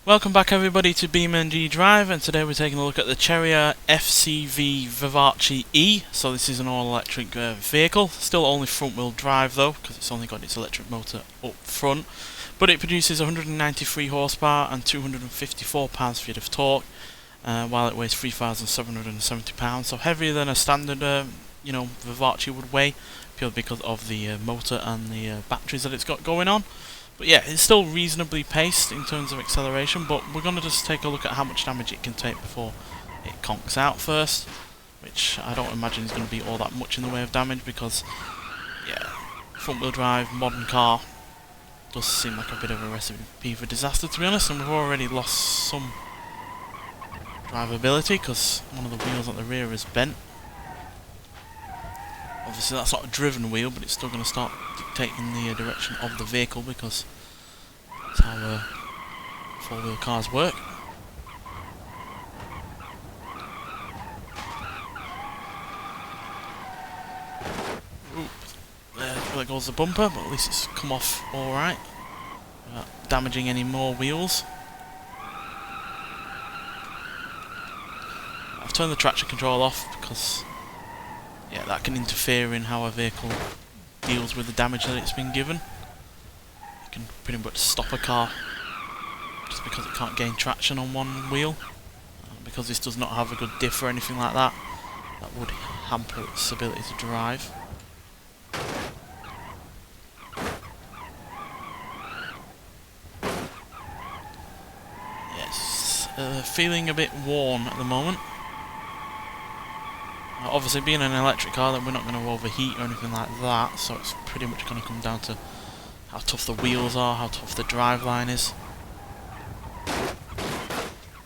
Welcome back everybody to BeamNG.drive, and today we're taking a look at the Cherrier FCV Vivace E. So this is an all-electric vehicle, still only front-wheel drive though, because it's only got its electric motor up front. But it produces 193 horsepower and 254 pounds-feet of torque, while it weighs 3,770 pounds, so heavier than a standard Vivace would weigh, purely because of the motor and the batteries that it's got going on. But yeah, it's still reasonably paced in terms of acceleration, but we're going to just take a look at how much damage it can take before it conks out first, which I don't imagine is going to be all that much in the way of damage because, yeah, front wheel drive, modern car, does seem like a bit of a recipe for disaster, to be honest, and we've already lost some drivability because one of the wheels at the rear is bent. Obviously that's not a driven wheel, but it's still going to start dictating the direction of the vehicle because that's how four-wheel cars work. Ooh, there goes the bumper, but at least it's come off alright, without damaging any more wheels. I've turned the traction control off because that can interfere in how a vehicle deals with the damage that it's been given. You can pretty much stop a car just because it can't gain traction on one wheel. Because this does not have a good diff or anything like that, that would hamper its ability to drive. Yes, feeling a bit worn at the moment. Obviously, being an electric car, then we're not going to overheat or anything like that, so it's pretty much going to come down to how tough the wheels are, how tough the driveline is.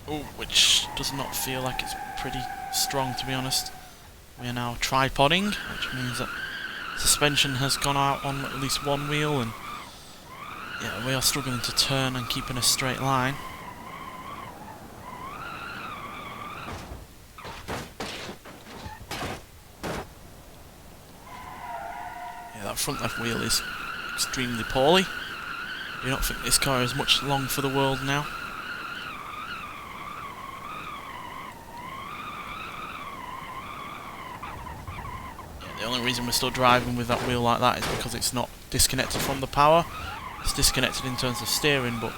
Oh, which does not feel like it's pretty strong, to be honest. We are now tripoding, which means that suspension has gone out on at least one wheel, and yeah, we are struggling to turn and keep in a straight line. That front left wheel is extremely poorly. I do not think this car is much long for the world now. Yeah, the only reason we're still driving with that wheel like that is because it's not disconnected from the power. It's disconnected in terms of steering, but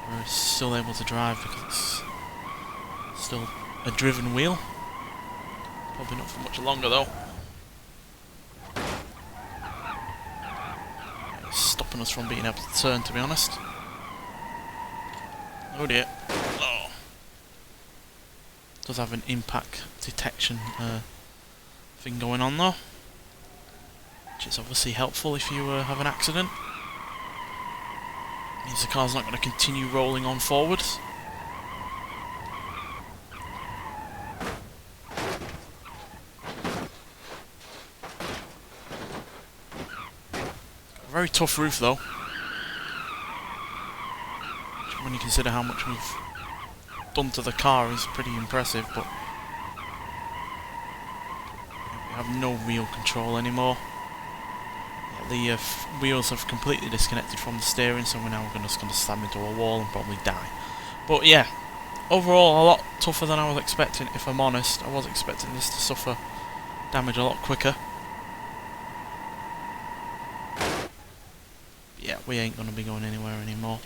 we're still able to drive because it's still a driven wheel. Probably not for much longer though. Stopping us from being able to turn, to be honest. Oh dear. Oh. Does have an impact detection thing going on though, which is obviously helpful if you have an accident. Means the car's not going to continue rolling on forwards. Very tough roof though, which, when you consider how much we've done to the car, is pretty impressive, but we have no wheel control anymore. The wheels have completely disconnected from the steering, so we're now just going to slam into a wall and probably die. But yeah, overall a lot tougher than I was expecting, if I'm honest. I was expecting this to suffer damage a lot quicker. Yeah, we ain't going to be going anywhere anymore.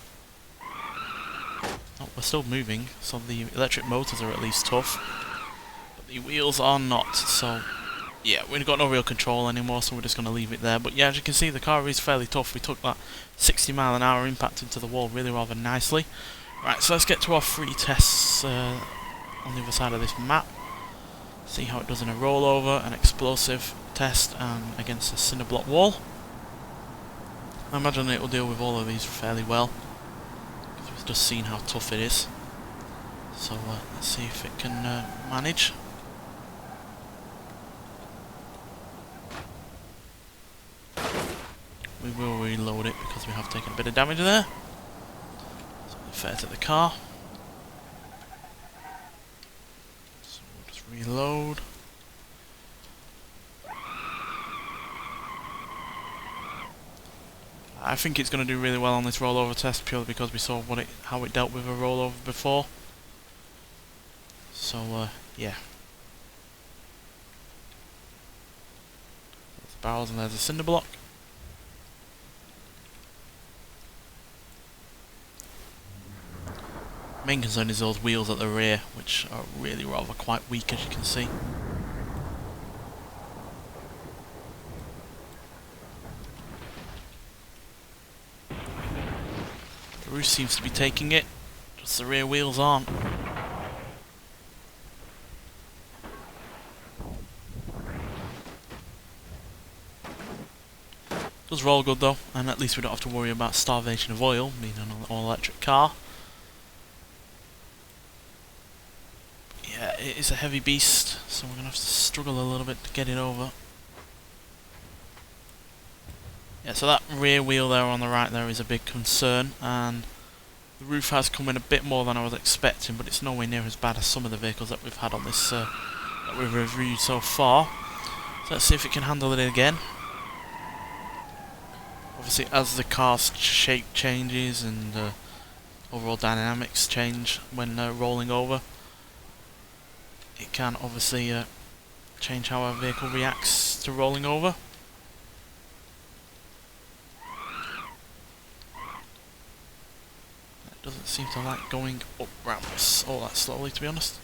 Oh, we're still moving, so the electric motors are at least tough, but the wheels are not, so yeah, we've got no real control anymore, so we're just going to leave it there. But yeah, as you can see, the car is fairly tough. We took that 60-mile-an-hour impact into the wall really rather nicely. Right, so let's get to our free tests on the other side of this map. See how it does in a rollover, an explosive test, and against a cinder block wall. I imagine it will deal with all of these fairly well, because we've just seen how tough it is. So let's see if it can manage. We will reload it because we have taken a bit of damage there. So fair to the car. So we'll just reload. I think it's going to do really well on this rollover test purely because we saw how it dealt with a rollover before. So yeah. There's the barrels and there's a cinder block. Main concern is those wheels at the rear, which are really rather quite weak, as you can see. The roof seems to be taking it, just the rear wheels aren't. Does roll good though, and at least we don't have to worry about starvation of oil, being an all-electric car. Yeah, it is a heavy beast, so we're going to have to struggle a little bit to get it over. Yeah, so that rear wheel there on the right there is a big concern, and the roof has come in a bit more than I was expecting, but it's nowhere near as bad as some of the vehicles that we've had on this, that we've reviewed so far. So let's see if it can handle it again. Obviously, as the car's shape changes and overall dynamics change when rolling over, it can obviously change how our vehicle reacts to rolling over. It doesn't seem to like going up ramps all that slowly, to be honest.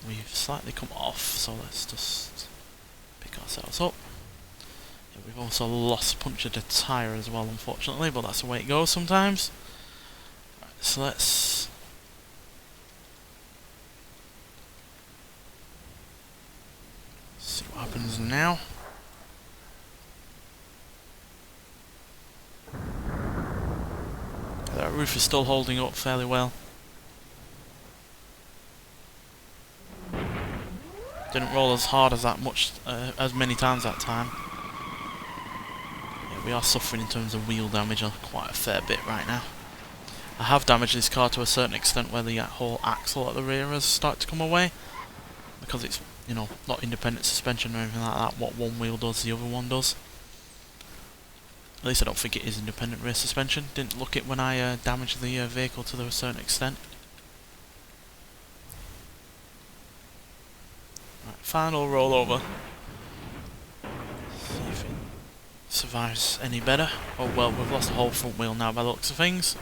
We've slightly come off, so let's just pick ourselves up. Yeah, we've also punctured a tyre as well, unfortunately, but that's the way it goes sometimes. Right, so let's see what happens now. That roof is still holding up fairly well. Didn't roll as hard as as many times that time. Yeah, we are suffering in terms of wheel damage quite a fair bit right now. I have damaged this car to a certain extent where the whole axle at the rear has started to come away, because it's, you know, not independent suspension or anything like that. What one wheel does, the other one does. At least I don't think it is independent rear suspension. Didn't look it when I damaged the vehicle to a certain extent. Right, final rollover. See if it survives any better. Oh well, we've lost the whole front wheel now by the looks of things.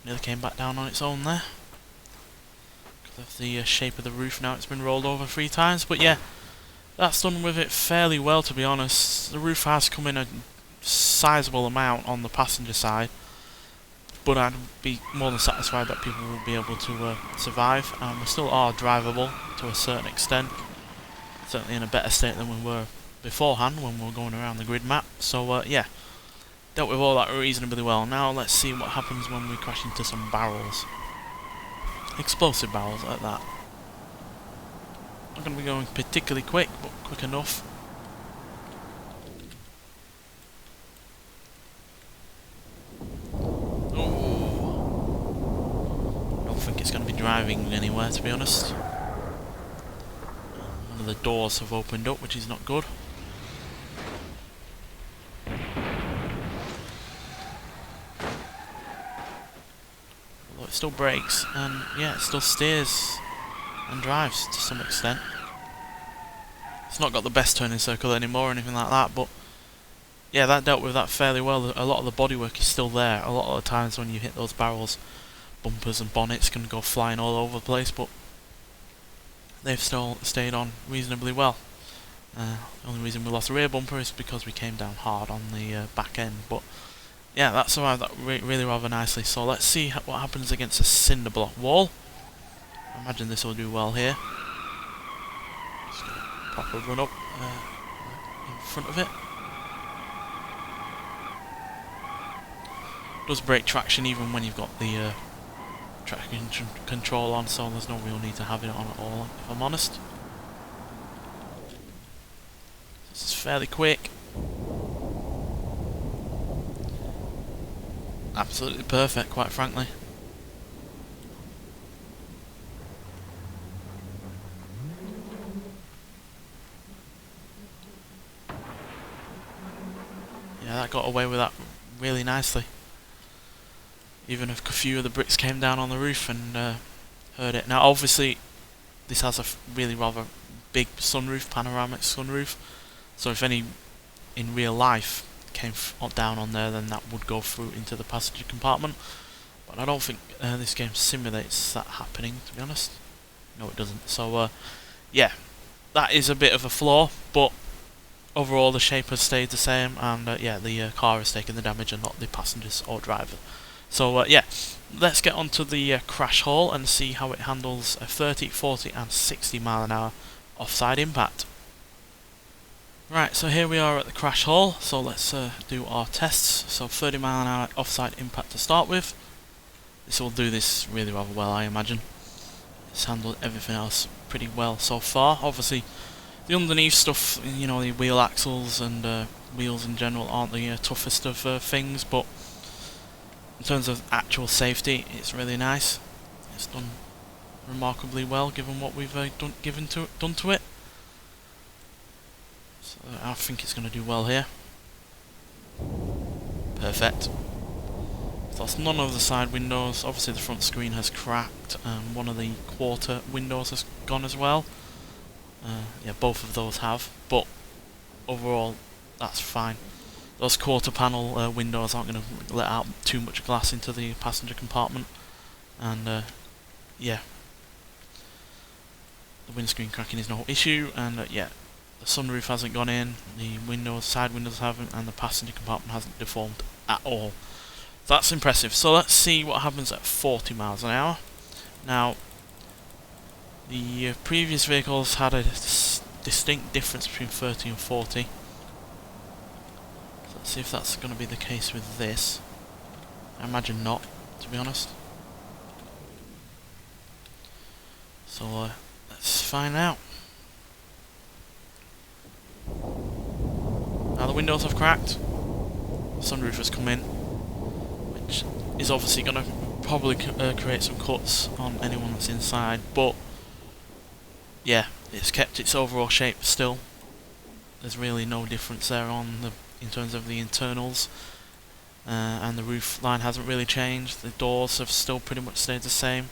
Nearly came back down on its own there. Because of the shape of the roof now, it's been rolled over 3 times. But yeah, that's done with it fairly well, to be honest. The roof has come in a sizable amount on the passenger side, but I'd be more than satisfied that people will be able to survive. And we still are drivable to a certain extent. Certainly in a better state than we were beforehand when we were going around the grid map. So yeah. Dealt with all that reasonably well. Now let's see what happens when we crash into some barrels. Explosive barrels like that. Not going to be going particularly quick, but quick enough. Oh, I don't think it's going to be driving anywhere, to be honest. One of the doors have opened up, which is not good. It still brakes, and yeah, it still steers and drives to some extent. It's not got the best turning circle anymore or anything like that, but yeah, that dealt with that fairly well. A lot of the bodywork is still there. A lot of the times when you hit those barrels, bumpers and bonnets can go flying all over the place, but they've still stayed on reasonably well. The only reason we lost the rear bumper is because we came down hard on the back end, but yeah, that survived that really rather nicely. So let's see what happens against a cinder block wall. I imagine this will do well here. Just gonna proper run up in front of it. Does break traction even when you've got the traction control on, so there's no real need to have it on at all, if I'm honest. This is fairly quick. Absolutely perfect, quite frankly. Yeah, that got away with that really nicely. Even if a few of the bricks came down on the roof and heard it. Now, obviously, this has a really rather big sunroof, panoramic sunroof. So if any in real life came down on there, then that would go through into the passenger compartment. But I don't think this game simulates that happening, to be honest. No, it doesn't. So, yeah, that is a bit of a flaw, but overall the shape has stayed the same, and yeah, the car has taken the damage and not the passengers or driver. So, yeah, let's get on to the crash haul and see how it handles a 30, 40 and 60 mile an hour offside impact. Right, so here we are at the crash haul, so let's do our tests. So 30 mile an hour offside impact to start with. This will do this really rather well, I imagine. It's handled everything else pretty well so far. Obviously, the underneath stuff, you know, the wheel axles and wheels in general aren't the toughest of things, but in terms of actual safety, it's really nice. It's done remarkably well given what we've done to it. So I think it's going to do well here. Perfect. That's none of the side windows. Obviously the front screen has cracked and one of the quarter windows has gone as well. Yeah, both of those have, but overall that's fine. Those quarter panel windows aren't going to let out too much glass into the passenger compartment, and yeah, the windscreen cracking is no issue, and yeah, the sunroof hasn't gone in, the side windows haven't, and the passenger compartment hasn't deformed at all. That's impressive. So let's see what happens at 40 miles an hour. Now, the previous vehicles had a distinct difference between 30 and 40. So let's see if that's going to be the case with this. I imagine not, to be honest. So let's find out. Now the windows have cracked. Sunroof has come in, which is obviously going to probably create some cuts on anyone that's inside, but yeah, it's kept its overall shape still. There's really no difference there in terms of the internals, and the roof line hasn't really changed. The doors have still pretty much stayed the same.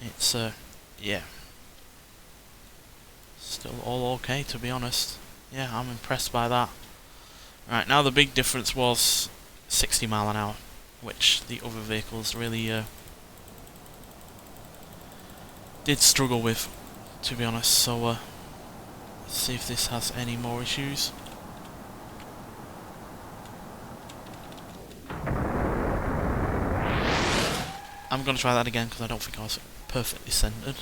It's yeah, still all okay, to be honest. Yeah, I'm impressed by that. Right, now the big difference was 60 mile an hour, which the other vehicles really did struggle with, to be honest. So let's see if this has any more issues. I'm going to try that again because I don't think I was perfectly centered.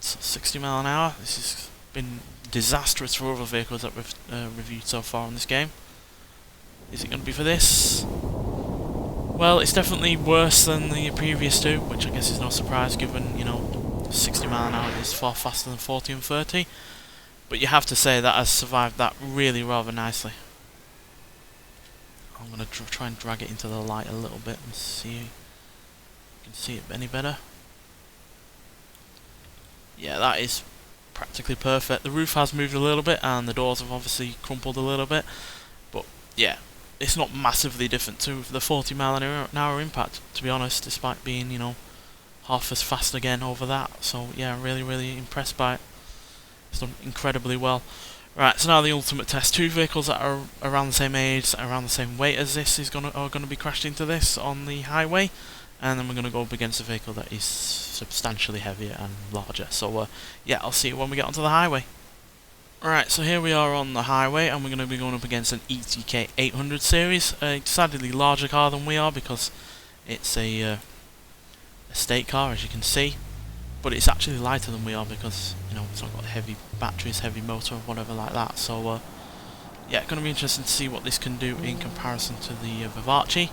So 60 mile an hour. This has been disastrous for other vehicles that we've reviewed so far in this game. Is it going to be for this? Well, it's definitely worse than the previous two, which I guess is no surprise given, you know, 60 mile an hour is far faster than 40 and 30. But you have to say that has survived that really rather nicely. I'm going to try and drag it into the light a little bit and see if you can see it any better. Yeah, that is practically perfect. The roof has moved a little bit and the doors have obviously crumpled a little bit, but yeah, it's not massively different to the 40 mile an hour impact, to be honest, despite being, you know, half as fast again over that. So yeah, really impressed by it. It's done incredibly well. Right, so now the ultimate test. Two vehicles that are around the same age, around the same weight as this are gonna be crashed into this on the highway, and then we're gonna go up against a vehicle that is substantially heavier and larger. So yeah, I'll see you when we get onto the highway. Right, so here we are on the highway, and we're going to be going up against an ETK 800 series, a decidedly larger car than we are because it's a estate car, as you can see, but it's actually lighter than we are because, you know, it's not got heavy batteries, heavy motor, or whatever like that. So yeah, going to be interesting to see what this can do in comparison to the Vivace.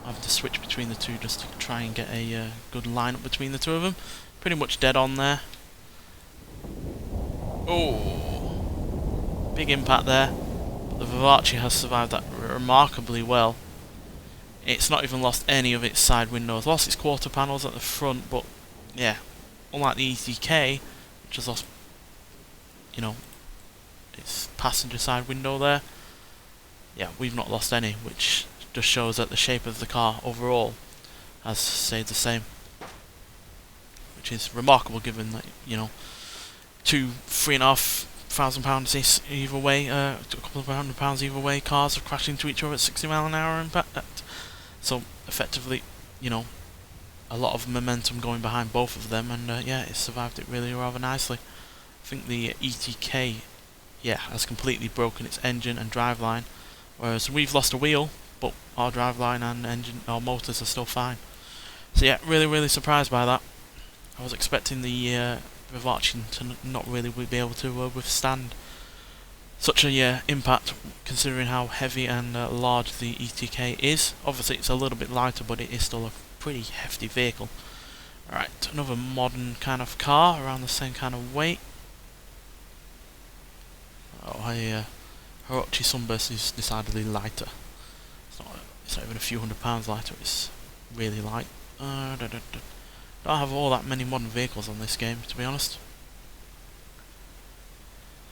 I have to switch between the two just to try and get a good lineup between the two of them. Pretty much dead on there. Oh, big impact there. But the Vivace has survived that remarkably well. It's not even lost any of its side windows. Lost its quarter panels at the front, but yeah, unlike the ETK, which has lost, you know, its passenger side window there. Yeah, we've not lost any, which just shows that the shape of the car overall has stayed the same. Which is remarkable given that, you know, £3,500 either way, a couple of £100 either way, cars have crashed into each other at 60 mile an hour impact. So effectively, you know, a lot of momentum going behind both of them, and yeah, it survived it really rather nicely. I think the ETK, yeah, has completely broken its engine and driveline, whereas we've lost a wheel, but our driveline and engine, our motors are still fine. So yeah, really surprised by that. I was expecting the Vivace to not really be able to withstand such a impact, considering how heavy and large the ETK is. Obviously it's a little bit lighter, but it is still a pretty hefty vehicle. Alright, another modern kind of car, around the same kind of weight. Oh, Hirochi Sunburst is decidedly lighter. It's not even a few £100 lighter, it's really light. Don't have all that many modern vehicles on this game, to be honest.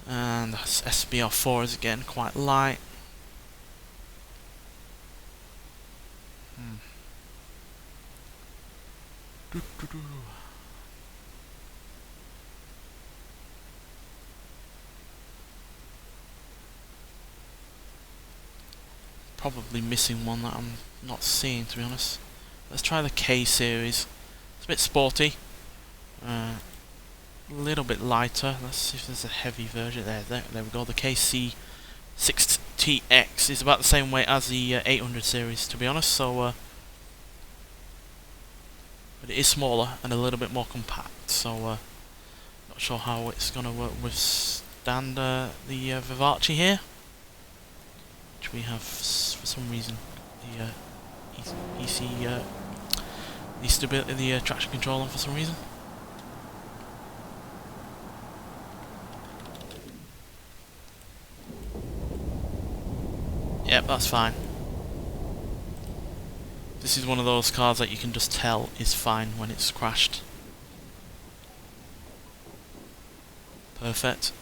And that's SBR4 is again quite light. Probably missing one that I'm not seeing, to be honest. Let's try the K series. It's a bit sporty. A little bit lighter. Let's see if there's a heavy version. There we go. The KC6TX is about the same weight as the 800 series, to be honest. So, but it is smaller and a little bit more compact. So, not sure how it's gonna withstand the Vivace here, which we have for some reason the stability, the traction control on for some reason. Yep, that's fine. This is one of those cars that you can just tell is fine when it's crashed. Perfect.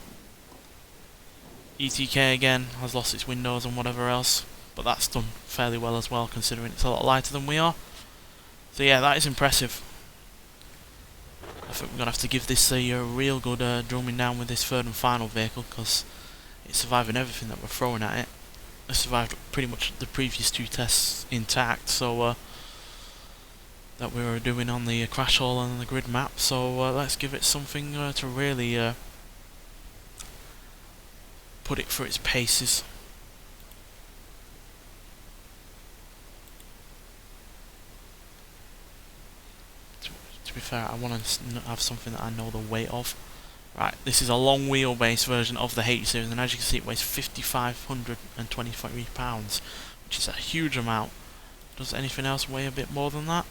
ETK again has lost its windows and whatever else, but that's done fairly well as well, considering it's a lot lighter than we are. So yeah, that is impressive. I think we're going to have to give this a real good drumming down with this third and final vehicle, because it's surviving everything that we're throwing at it. It survived pretty much the previous two tests intact, so that we were doing on the crash hall and the grid map. So let's give it something to really put it through its paces. To be fair, I want to have something that I know the weight of. Right, this is a long wheelbase version of the H series, and as you can see, it weighs 5,523 pounds, which is a huge amount. Does anything else weigh a bit more than that?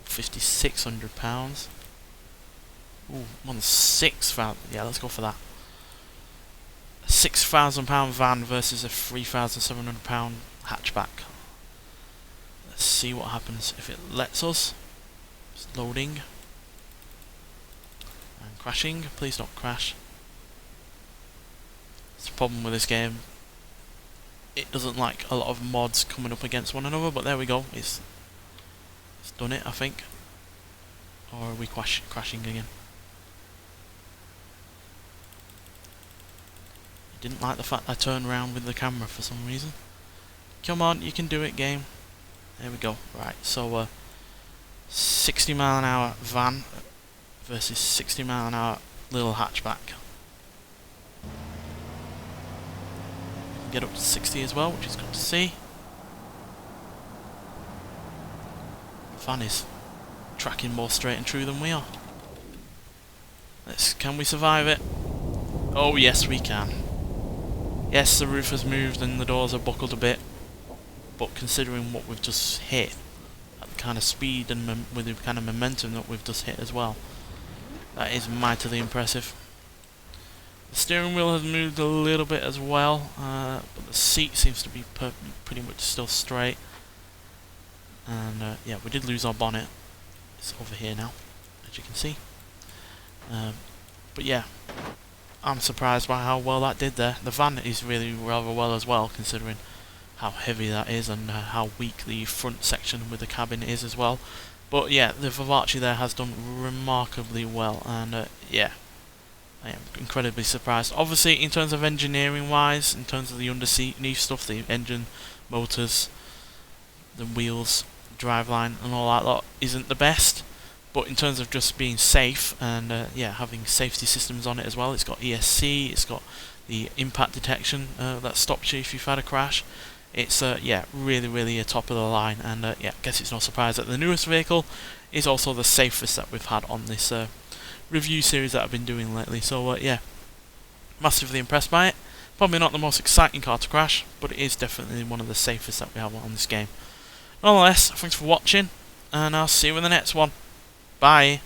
5,600 pounds. Ooh, more than 6,000. Yeah, let's go for that. A £6,000 van versus a £3,700 hatchback. Let's see what happens if it lets us. It's loading. And crashing. Please don't crash. It's the problem with this game. It doesn't like a lot of mods coming up against one another, but there we go. It's done it, I think. Or are we crashing again? I didn't like the fact I turned around with the camera for some reason. Come on, you can do it, game. There we go. Right, so 60 mile an hour van versus 60 mile an hour little hatchback. We can get up to 60 as well, which is good to see. The van is tracking more straight and true than we are. Can we survive it? Oh yes, we can. Yes, the roof has moved and the doors are buckled a bit, but considering what we've just hit, at the kind of speed and with the kind of momentum that we've just hit as well, that is mightily impressive. The steering wheel has moved a little bit as well, but the seat seems to be pretty much still straight. And yeah, we did lose our bonnet. It's over here now, as you can see. But yeah, I'm surprised by how well that did there. The van is really rather well as well, considering how heavy that is and how weak the front section with the cabin is as well. But yeah, the Vivace there has done remarkably well, and yeah, I am incredibly surprised. Obviously, in terms of engineering wise, in terms of the underneath stuff, the engine, motors, the wheels, driveline and all that lot isn't the best. But in terms of just being safe and yeah, having safety systems on it as well, it's got ESC, it's got the impact detection that stops you if you've had a crash. It's yeah, really a top of the line, and yeah, I guess it's no surprise that the newest vehicle is also the safest that we've had on this review series that I've been doing lately. So yeah, massively impressed by it. Probably not the most exciting car to crash, but it is definitely one of the safest that we have on this game. Nonetheless, thanks for watching, and I'll see you in the next one. Bye.